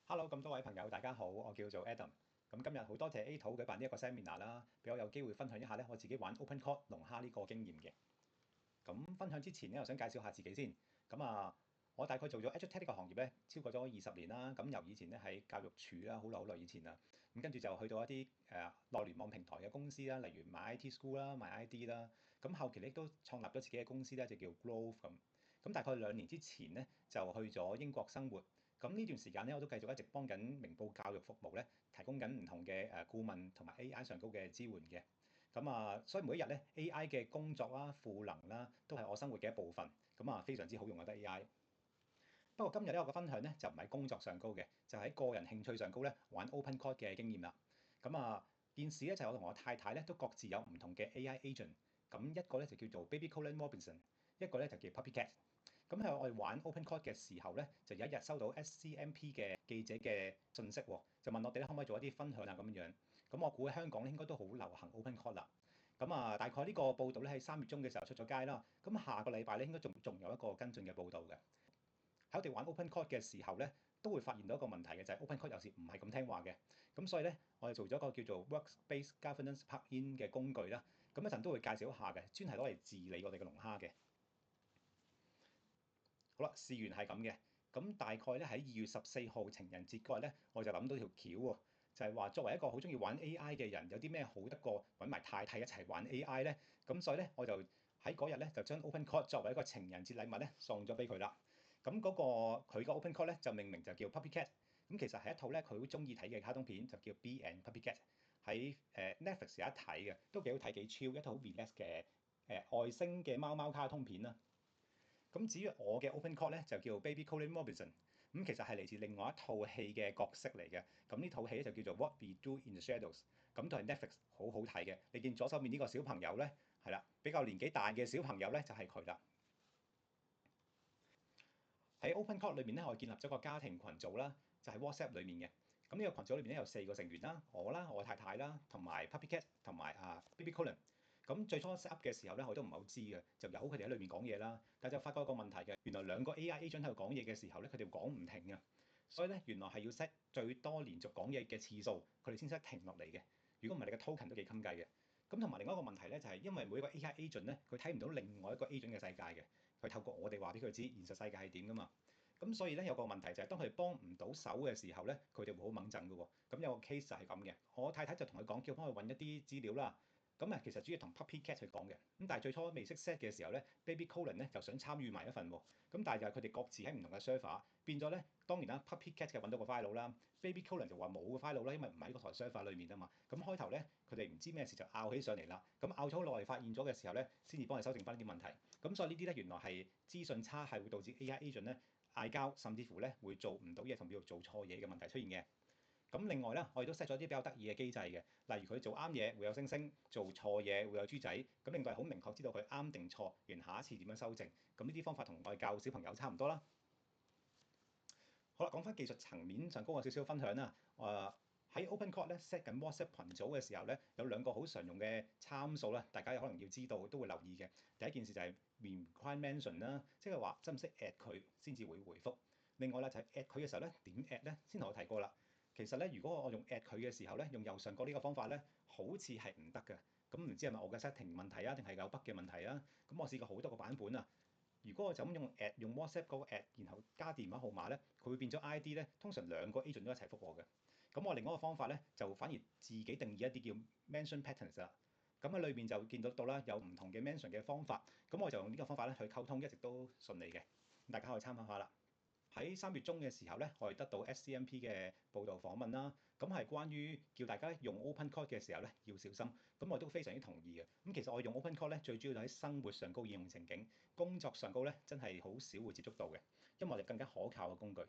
Hello，咁多位朋友，大家好，我叫做 Adam。咁今日好多謝 A 圖舉辦呢一個 seminar 啦，俾我有機會分享一下咧我自己玩 OpenCode 龍蝦呢個經驗嘅。咁分享之前咧，我想介紹下自己先。我大概做咗 EdTech 呢個行業咧，超過咗20年啦。咁由以前咧喺教育署啦，好耐好耐以前啦。咁跟住就去到一啲內聯網平台嘅公司啦，例如 MyIT School 啦、MyID 啦。咁後期咧都創立咗自己嘅公司咧，就叫 Growth 咁。咁大概2年之前咧，就去咗英國生活。咁呢段時間咧，我都繼續一直幫緊明報教育服務咧，提供緊唔同嘅顧問同埋 AI 上高嘅支援嘅。所以每一日咧 AI 嘅工作啦、賦能啦，都係我生活嘅一部分。非常之好用，我覺得 AI。不過今日咧，我嘅分享咧就唔係工作上高嘅，就喺個人興趣上高咧玩 OpenCode 嘅經驗啦。件事咧就係我同我太太咧都各自有唔同嘅 AI agent。咁一個咧就叫做 Baby Colin Robinson，一個咧就叫 Puppycat。咁喺我哋玩 OpenCode 嘅時候咧，就有一日收到 SCMP 嘅記者嘅信息喎，就問我哋咧可唔可以做一啲分享啊咁樣樣。咁我估喺香港咧應該都好流行 OpenCode 啦。大概呢個報導咧喺3月中嘅時候出咗街啦。咁下個禮拜咧應該仲有一個跟進嘅報導嘅。喺我哋玩 OpenCode 嘅時候咧，都會發現到一個問題嘅，就係 OpenCode 有時唔係咁聽話嘅。咁所以咧，我哋做咗一個叫做 Workspace Governance Plugin 嘅工具啦。咁一陣都會介紹一下嘅，專係攞嚟治理我哋嘅龍蝦嘅。好啦，事源係咁嘅。咁大概咧喺2月14號情人節嗰日咧，我就諗到條橋喎，就係話作為一個好中意玩 AI 嘅人，有啲咩好得過揾埋太太一齊玩 AI 咧？咁所以咧，我就喺嗰日咧就將 OpenCode 作為一個情人節禮物咧送咗俾佢啦。佢個 OpenCode 咧就命名就叫 Puppycat。咁其實係一套咧佢好中意睇嘅卡通片，就叫 Bee and Puppycat。喺Netflix 有得睇嘅，都幾好睇幾 chill，一套好 relax 嘅外星嘅貓貓卡通片啦。咁至於我嘅 OpenCode 咧就叫 Baby Colin Robinson。其實係嚟自另外一套戲嘅角色嚟嘅。咁呢套戲咧就叫做 What We Do in the Shadows。咁都係 Netflix 好好睇嘅。你見左手面呢個小朋友咧，係啦，比較年紀大嘅小朋友咧就係佢啦。喺 OpenCode 裏面咧，我建立咗個家庭群組啦，就喺 WhatsApp 裏面嘅。咁呢個群組裏面咧有4個成員啦，我啦、我太太啦，同埋 Puppycat 同埋Baby Colin。咁最初 set up 嘅時候咧，我都唔係好知嘅，就由佢哋喺裏面講嘢啦。但就發覺一個問題嘅，原來2個 AI agent 喺度講嘢嘅時候咧，佢哋講唔停啊。所以咧，原來係要 set 最多連續講嘢嘅次數，佢哋先識停落嚟嘅。如果唔係，你嘅 token 都幾襟計嘅。咁同埋另外一個問題咧，就係因為每一個 AI agent 咧，佢睇唔到另外一個 agent 嘅世界嘅，佢透過我哋話俾佢知現實世界係點噶嘛。咁所以咧有個問題就係當佢哋幫唔到手嘅時候咧，佢哋會好掹震嘅喎。咁有個 case 就係咁嘅，我太太就同佢講，叫幫佢揾一啲資料啦。其實主要同 Puppycat 去講嘅。但係最初未識 set 嘅時候咧，Baby Colin 咧就想參與埋一份喎。但係就係佢哋各自喺唔同嘅 server 變咗咧。當然啦，Puppycat 就揾到個 file 啦，Baby Colin 就話冇個 file 啦，因為唔喺嗰台 server 裏面啊嘛。咁開頭咧，佢哋唔知咩事就拗起上嚟啦。咁拗咗好耐，發現咗嘅時候咧，先至幫佢修正翻啲問題。所以呢啲咧原來係資訊差係會導致 AI agent 咧嗌交，甚至乎咧會做唔到嘢同叫做錯嘢嘅問題出現嘅。另外咧，我哋都 set 咗啲比較得意嘅機制嘅，例如佢做啱嘢會有星星，做錯嘢會有豬仔，咁令到係好明確知道佢啱定錯，然下一次點樣修正。咁呢啲方法同我哋教小朋友差唔多啦。好啦，講翻技術層面上高個少少分享啦。喺 OpenCode 咧 set 緊 WhatsApp 群組嘅時候咧，有2個好常用嘅參數啦，大家有可能要知道，都會留意嘅。第一件事就係 require mention 啦，即係話使唔使 at 佢先至會回覆。另外咧就係 at 佢嘅時候咧，點 at 咧？先同我提過啦。其實咧，如果我用 at 佢嘅時候咧，用右上角呢個方法咧，好似係唔得嘅。咁唔知係咪我嘅 setting 問題啊，定係有 bug 嘅問題啊？咁我試過好多個版本啊。如果我就咁用 WhatsApp 嗰個 at，然後加電話號碼咧，佢會變咗 ID 咧。通常2個 agent 都一齊覆我嘅。咁我另外一個方法咧，就反而自己定義一啲叫 mention patterns 啦。咁喺裏邊就見到啦，有唔同嘅 mention 嘅方法。咁我就用呢個方法咧去溝通，一直都順利嘅。大家可以參考下啦。喺3月中嘅時候咧，我哋得到 SCMP 嘅報導訪問啦。咁係關於叫大家用 OpenCode 嘅時候咧要小心。咁我都非常之同意嘅。其實我用 OpenCode 咧，最主要就喺生活上高應用情景，工作上高咧真係好少會接觸到嘅，因為我哋更加可靠嘅工具。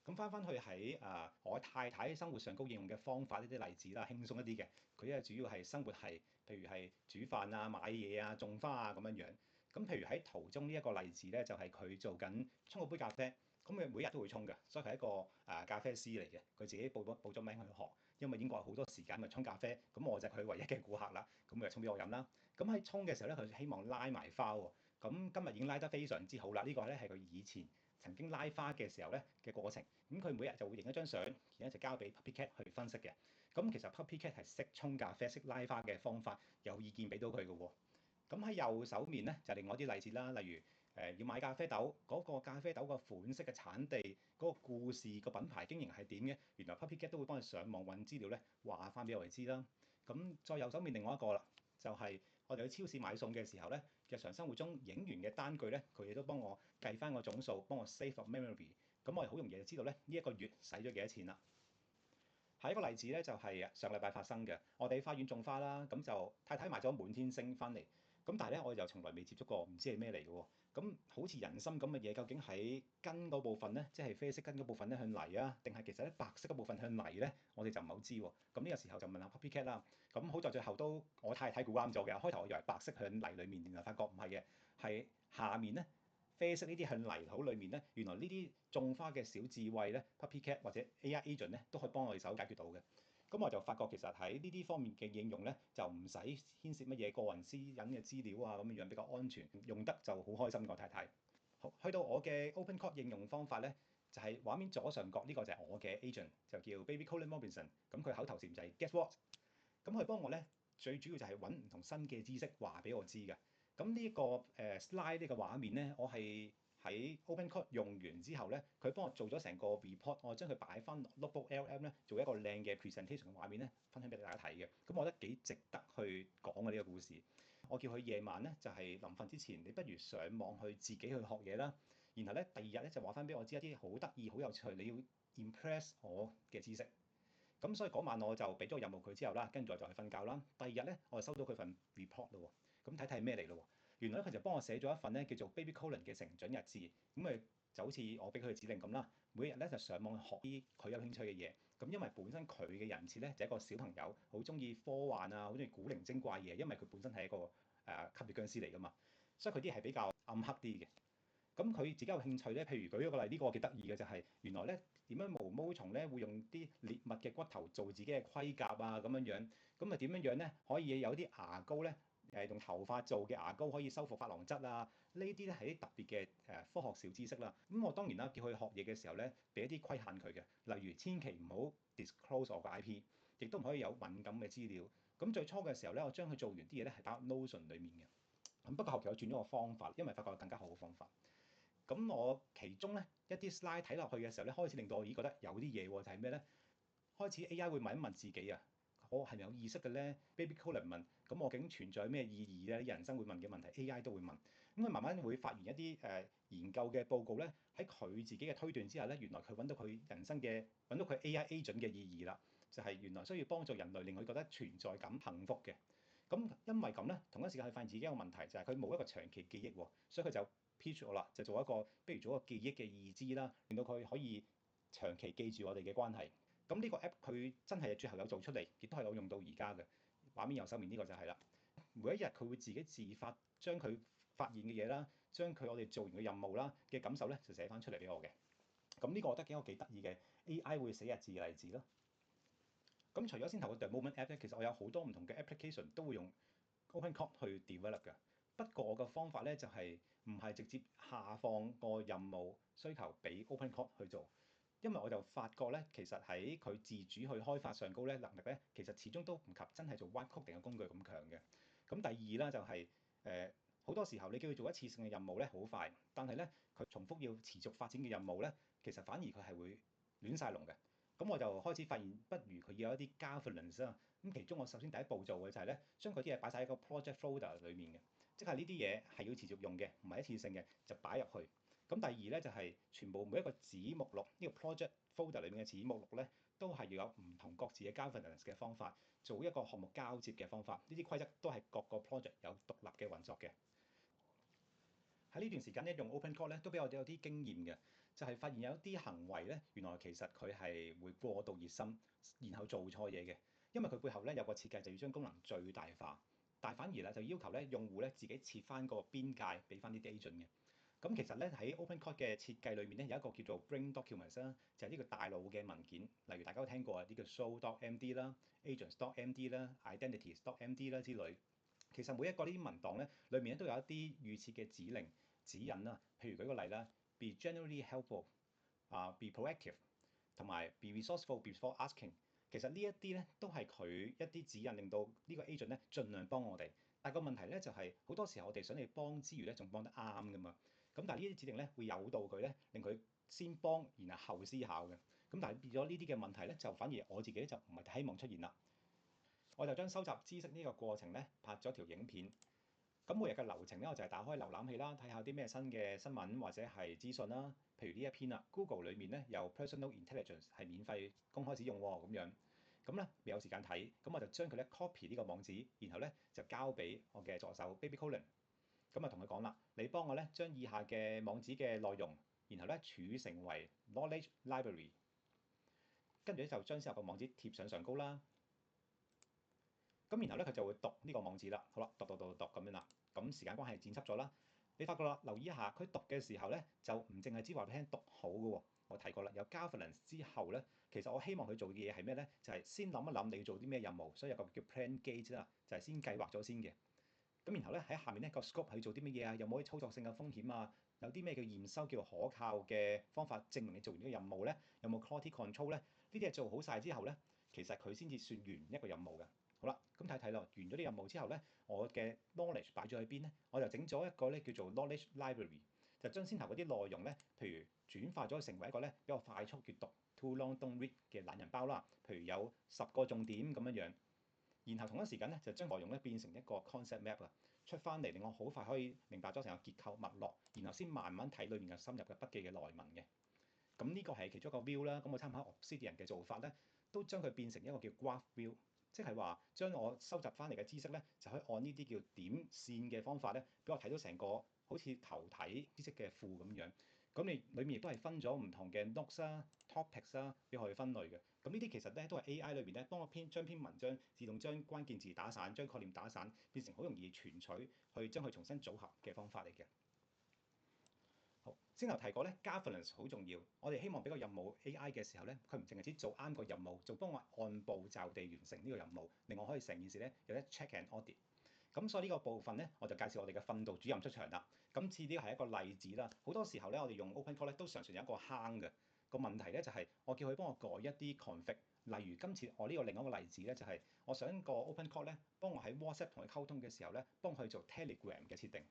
咁翻去喺我太太生活上高應用嘅方法呢啲例子啦，輕鬆一啲嘅。佢咧主要係生活係，譬如係煮飯啊、買嘢啊、種花啊咁樣樣。咁譬如喺圖中呢一個例子咧，就係佢做緊沖個杯咖啡。咁佢每日都會沖嘅，所以佢係一個咖啡師嚟嘅。佢自己報咗名去學，因為英國好多時間咪沖咖啡。咁我就係佢唯一嘅顧客啦。咁佢就沖俾我飲啦。咁喺沖嘅時候咧，佢希望拉埋花喎。咁今日已經拉得非常之好啦。呢個咧係佢以前曾經拉花嘅時候咧嘅過程。咁佢每日就會影一張相，然後就交俾 PuppyCat 去分析嘅。咁其實 PuppyCat 係識沖咖啡、識拉花嘅方法，有意見俾到佢嘅喎。咁喺右手面咧就另外啲例子啦，例如要買咖啡豆，嗰個咖啡豆個款式嘅產地、嗰個故事、個品牌經營係點嘅，原來 PuppyCat 都會幫你上網揾資料咧，話翻俾我哋知啦。咁再右手面另外一個啦，就係我哋去超市買餸嘅時候咧，日常生活中影完嘅單據咧，佢亦都幫我計翻個總數，幫我 save up memory。咁我哋好容易就知道咧呢一個月使咗幾多錢啦。下一個例子咧就係上禮拜發生嘅，我哋喺花園種花啦，咁就太太買咗滿天星翻嚟，咁但係咧我又從來未接觸過，唔知係咩嚟嘅喎。咁好似人參咁嘅嘢，究竟喺根嗰部分咧，即係啡色根嗰部分咧向泥啊，定係其實咧白色嗰部分向泥咧？我哋就唔係好知喎。咁呢個時候就問下 PuppyCat 啦。咁好在最後都我太太估啱咗嘅，開頭我以為白色向泥裡面，原來發覺唔係嘅，係下面咧。啡色呢啲向泥土裏面咧，原來呢啲種花嘅小智慧咧，PuppyCat 或者 AI agent 咧都可以幫我哋手解決到嘅。咁我就發覺其實喺呢啲方面嘅應用咧，就唔使牽涉乜嘢個人私隱嘅資料啊，咁樣比較安全，用得就好開心個太太。好，去到我嘅 OpenCode 應用方法咧，就係畫面左上角呢個就係我嘅 agent，就叫 Baby Colin Robinson。咁佢口頭禪就係 Guess what？咁佢幫我咧，最主要就係揾唔同新嘅知識話俾我知嘅。咁呢個slide 呢個畫面咧，我係喺 OpenCode 用完之後咧，佢幫我做咗成個 report，我將佢擺翻 Notebook LM 咧，做一個靚嘅 presentation 嘅畫面咧，分享俾大家睇嘅。咁我覺得幾值得去講嘅呢個故事。我叫佢夜晚咧，就係臨瞓之前，你不如上網去自己去學嘢啦。然後咧，第二日咧就話翻俾我知一啲好得意、好有趣，你要 impress 我嘅知識。咁所以嗰晚我就俾咗個任務佢之後啦，跟住我就去瞓覺啦。第二日咧，我就收到佢份 report 咯喎，咁睇睇係咩嚟咯喎？原來咧佢就幫我寫咗一份咧叫做 Baby Colin 嘅成長日誌，咁咪就好似我俾佢嘅指令咁啦。每日咧就上網學啲佢有興趣嘅嘢。咁因為本身佢嘅人設咧就係一個小朋友，好中意科幻啊，好中意古靈精怪嘢，因為佢本身係一個吸血僵屍嚟噶嘛，所以佢啲係比較暗黑啲嘅。咁佢自己有興趣咧，譬如舉一個例，呢個幾得意嘅就係原來咧點樣毛毛蟲咧會用啲獵物嘅骨頭做自己嘅盔甲啊咁樣樣，咁啊點樣樣咧可以有啲牙膏咧用頭髮做嘅牙膏可以修復琺瑯質啊，呢啲咧係啲特別嘅科學小知識啦。咁我當然啦，叫佢學嘢嘅時候咧，俾一啲規限佢嘅，例如千祈唔好 disclose 我個 IP，亦都唔可以有敏感嘅資料。咁最初嘅時候咧，我將佢做完啲嘢咧係打 Notion 裡面嘅。咁不過後期我轉咗個方法，因為發覺有更加好嘅方法。咁我其中咧一啲 slide 睇落去嘅時候咧，開始令到我覺得有啲嘢喎，就係咩咧？開始 AI 會問一問自己啊，我係咪有意識嘅咧？Baby Colin 問，咁我究竟存在咩意義咧？人生會問嘅問題，AI 都會問。咁佢慢慢會發現一啲研究嘅報告咧，喺佢自己嘅推斷之下咧，原來佢揾到佢人生嘅揾到佢 AI agent 嘅意義啦，就係原來需要幫助人類，令佢覺得存在感、幸福嘅。咁因為咁咧，同一時間佢發現自己有個問題，就係佢冇一個長期記憶喎，所以佢就 pitch 我啦，就做一個，不如做一個記憶嘅義肢啦，令到佢可以長期記住我哋嘅關係。咁呢個 app 佢真係最後有做出嚟，亦都係有用到而家嘅。畫面右手面呢個就係啦。每一日佢會自己自發將佢發現嘅嘢啦，將佢我哋做完嘅任務啦嘅感受咧，就寫翻出嚟俾我嘅。咁呢個我覺得幾得意嘅 AI 會寫日誌嘅例子咯。咁除咗先頭個 The Moment App 咧，其實我有好多唔同嘅 application 都會用 OpenCode 去 develop 嘅。不過我嘅方法咧就係唔係直接下放個任務需求俾 OpenCode 去做，因為我就發覺咧，其實喺佢自主去開發上高咧能力咧，其實始終都唔及真係做 vibe coding 嘅工具咁強嘅。咁第二啦就係好多時候你叫佢做一次性嘅任務咧好快，但係咧佢重複要持續發展嘅任務咧，其實反而佢係會亂晒龍嘅。咁我就開始發現，不如佢要有一啲 governance 啊。咁其中我首先第一步做嘅就係咧，將佢啲嘢擺晒喺個 project folder 裡面嘅，即係呢啲嘢係要持續用嘅，唔係一次性嘅，就擺入去。咁第二咧就係全部每一個子目錄呢個 project folder 裏面嘅子目錄咧，都係要有唔同各自嘅 governance 嘅方法，做一個項目交接嘅方法。呢啲規則都係各個 project 有獨立嘅運作嘅。喺呢段時間咧，用 OpenCode 咧都俾我哋有啲經驗嘅，就係發現有啲行為咧，原來其實佢係會過度熱心，然後做錯嘢嘅。因為佢背後咧有個設計就要將功能最大化，但係反而咧就要求咧用戶咧自己設翻個邊界，俾翻啲 agent 嘅。咁其實咧喺 OpenCode 嘅設計裏面咧有一個叫做 Brain Documents 啦，就係呢個大腦嘅文件。例如大家都聽過啊，呢個 Show.md 啦、Agents.md 啦、Identities.md 啦之類。其實每一個呢啲文檔咧，裏面咧都有一啲預設嘅指令指引啦。譬如舉個例啦， be generally helpful，be proactive，同埋 be resourceful before asking。其實呢一啲咧都係佢一啲指引，令到呢個 agent 咧盡量幫我哋。但係個問題咧就係好多時候我哋想你幫之餘咧，仲幫得啱噶嘛。咁但係呢啲指令咧會誘導佢咧，令佢先幫，然後後思考嘅。咁但係變咗呢啲嘅問題咧，就反而我自己咧就唔係希望出現啦。我就將收集知識呢個過程咧拍咗條影片。咁每日嘅流程咧，我就係打開瀏覽器啦，睇下啲咩新嘅新聞或者係資訊啦。譬如呢一篇啦，Google 裡面咧有 Personal Intelligence 係免費公開使用喎，咁樣。咁咧未有時間睇，咁我就將佢咧 copy 呢個網址，然後咧就交俾我嘅助手 Baby Colin。咁啊同佢講啦，你幫我咧將以下嘅網址嘅內容，然後咧儲成為 Knowledge Library，跟住咧就將之後個網址貼上高啦。咁然後咧佢就會讀呢個網址啦。好啦，讀咁樣啦。咁時間關係剪輯咗啦。你發覺啦，留意一下佢讀嘅時候咧，就唔淨係知話俾你聽讀好嘅喎。我提過啦，有 governance 之後咧，其實我希望佢做嘅嘢係咩咧？就係先諗一諗你要做啲咩任務，所以有個叫 plan gate 啦，就係先計劃咗先嘅。咁然後咧喺下面咧個 scope 係做啲乜嘢啊？有冇啲操作性嘅風險啊？有啲咩叫驗收叫可靠嘅方法證明你做完呢個任務咧？有冇 quality control 咧？呢啲嘢做好晒之後咧，其實佢先至算完一個任務嘅。好啦，咁睇睇咯，完咗啲任務之後咧，我嘅 knowledge 擺咗喺邊咧？我就整咗一個咧叫做 knowledge library，就將先頭嗰啲內容咧，譬如轉化咗成為一個咧比較快速閲讀 too long don't read 嘅懶人包啦。譬如有10個重點咁樣樣，然後同一時間咧就將內容咧變成一個 concept map 啊，出翻嚟令我好快可以明白咗成個結構脈絡，然後先慢慢睇裏面嘅深入嘅筆記嘅內文嘅。咁呢個係其中一個 view 啦。咁我參考 Obsidian 嘅做法咧，都將佢變成一個叫 graph view。即係話將我收集翻嚟嘅知識咧，就可以按呢啲叫點線嘅方法咧，俾我睇到成個好似頭睇知識嘅庫咁樣。咁你裏面亦都係分咗唔同嘅 notes 啊、topics 啊，俾我去分類嘅。咁呢啲其實咧都係 AI 裏邊咧幫我將篇文章自動將關鍵字打散、將概念打散，變成好容易存取，去將佢重新組合嘅方法嚟嘅。好，先頭提過咧，governance 好重要。我哋希望俾個任務 AI 嘅時候咧，佢唔淨係知做啱個任務，仲幫我按步驟地完成呢個任務，令我可以成件事咧有得 check and audit。咁所以呢個部分咧，我就介紹我哋嘅訓導主任出場啦。今次呢個係一個例子啦。好多時候咧，我哋用 OpenCode 咧都常常有一個坑嘅。個問題咧就係我叫佢幫我改一啲 config。例如今次我呢個另一個例子咧，就係我想個 OpenCode 咧幫我喺 WhatsApp 同佢溝通嘅時候咧，幫佢做 Telegram 嘅設定。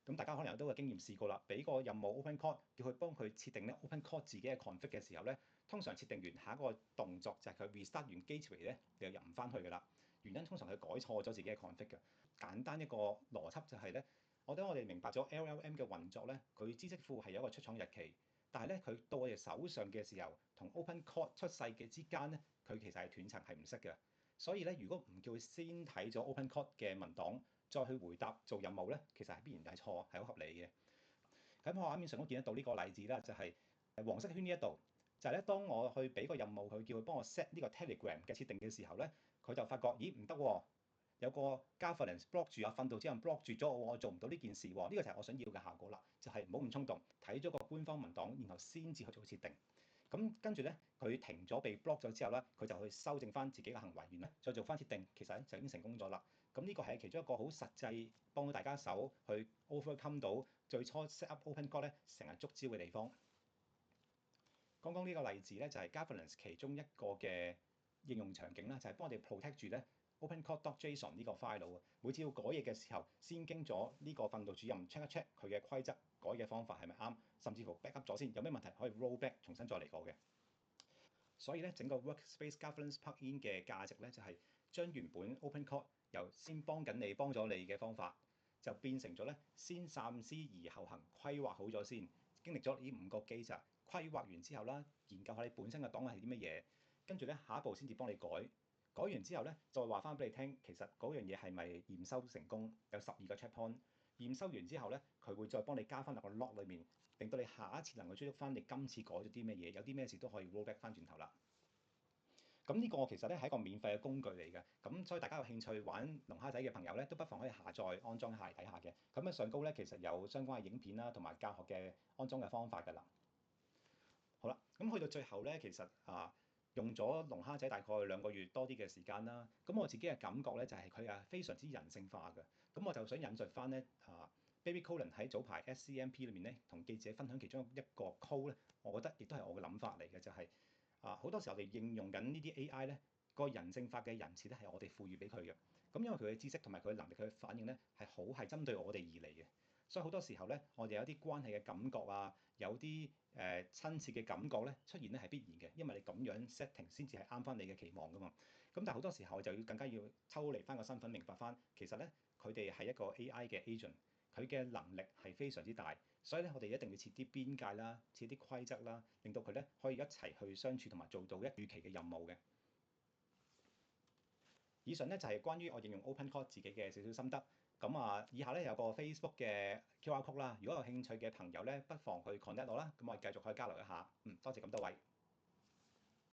咁大家可能都有經驗試過啦，俾個任務 OpenCode，叫佢幫佢設定咧 OpenCode 自己嘅 config 嘅時候咧，通常設定完下一個動作就係佢 restart 完 gateway 咧，你就入唔翻去㗎啦。原因通常係改錯咗自己嘅 config 嘅。簡單一個邏輯就係咧，我哋明白咗 LLM 嘅運作咧，佢知識庫係有一個出廠日期，但係咧佢到我哋手上嘅時候，同 OpenCode 出世嘅之間咧，佢其實係斷層係唔識嘅。所以咧，如果唔叫佢先睇咗 OpenCode 嘅文檔，再去回答做任務咧，其實係必然係錯，係好合理嘅。喺我畫面上都見得到呢個例子啦，就係黃色圈呢一度，就係咧當我去俾個任務佢，叫佢幫我 set 呢個 Telegram 嘅設定嘅時候咧，佢就發覺咦唔得喎，有個 governance block 住啊，訓導主任 block 住咗我做唔到呢件事喎。呢個就係我想要嘅效果啦，就係唔好咁衝動，睇咗個官方文檔，然後先至去做設定。咁跟住咧，佢停咗被 block 咗之後咧，佢就去修正翻自己嘅行為，然後再做翻設定，其實咧就已經成功咗啦。咁呢個係其中一個好實際幫到大家手去 overcome 到最初 set up OpenCode 咧成日觸礁嘅地方。剛剛呢個例子咧就係 governance 其中一個嘅應用場景啦，就係幫我哋 protect 住咧 OpenCode.json 呢個 file 啊。每次要改嘢嘅時候，先經咗呢個訓導主任 check 一 check 佢嘅規則，改嘅方法係咪啱，甚至乎 backup 咗先，有咩問題可以 roll back 重新再嚟過嘅。所以咧，整個 Workspace Governance Plugin 嘅價值咧，就係將原本 OpenCode 由先幫緊你、幫咗你嘅方法，就變成咗咧先三思而後行，規劃好咗先，經歷咗呢5個機制，規劃完之後啦，研究下你本身嘅檔案係啲乜嘢，跟住咧下一步先至幫你改，改完之後咧再話翻俾你聽，其實嗰樣嘢係咪驗收成功，有12個 checkpoint。驗收完之後咧，佢會再幫你加翻落個 log 裏面，令到你下一次能夠追蹤翻你今次改咗啲咩嘢，有啲咩事都可以 roll back 翻轉頭啦。咁呢個其實咧係一個免費嘅工具嚟嘅，咁所以大家有興趣玩龍蝦仔嘅朋友咧，都不妨可以下載安裝下嚟睇下嘅。咁咧上高咧其實有相關嘅影片啦，同埋教學嘅安裝嘅方法㗎啦。好啦，咁去到最後咧，其實用咗龍蝦仔大概2個月多啲嘅時間啦。咁我自己嘅感覺咧就係佢非常之人性化嘅。咁我就想引述翻咧 Baby Colin 喺早排 SCMP 裏面咧，同記者分享其中一個 code 咧，我覺得亦都係我嘅諗法嚟嘅，就係好多時候我哋應用緊呢啲 AI 咧，個人性化嘅人設咧係我哋賦予俾佢嘅。咁因為佢嘅知識同埋佢嘅能力，佢嘅反應咧係針對我哋而嚟嘅。所以好多時候咧，我哋有啲關係嘅感覺啊，有啲親切嘅感覺咧出現咧係必然嘅，因為你咁樣 setting 先至係啱翻你嘅期望噶嘛。咁但係好多時候就要更加要抽離翻個身份，明白翻其實咧佢哋係一個 AI 嘅 agent，佢嘅能力係非常之大，所以咧我哋一定要設啲邊界啦，設啲規則啦，令到佢咧可以一齊去相處同埋做到一預期嘅任務嘅。以上咧就係關於我應用 OpenClaw 自己嘅少少心得。咁以下咧有個 Facebook 嘅 QR code 啦，如果有興趣嘅朋友咧，不妨去 connect 我啦，咁我哋繼續可以交流一下。多謝咁多位。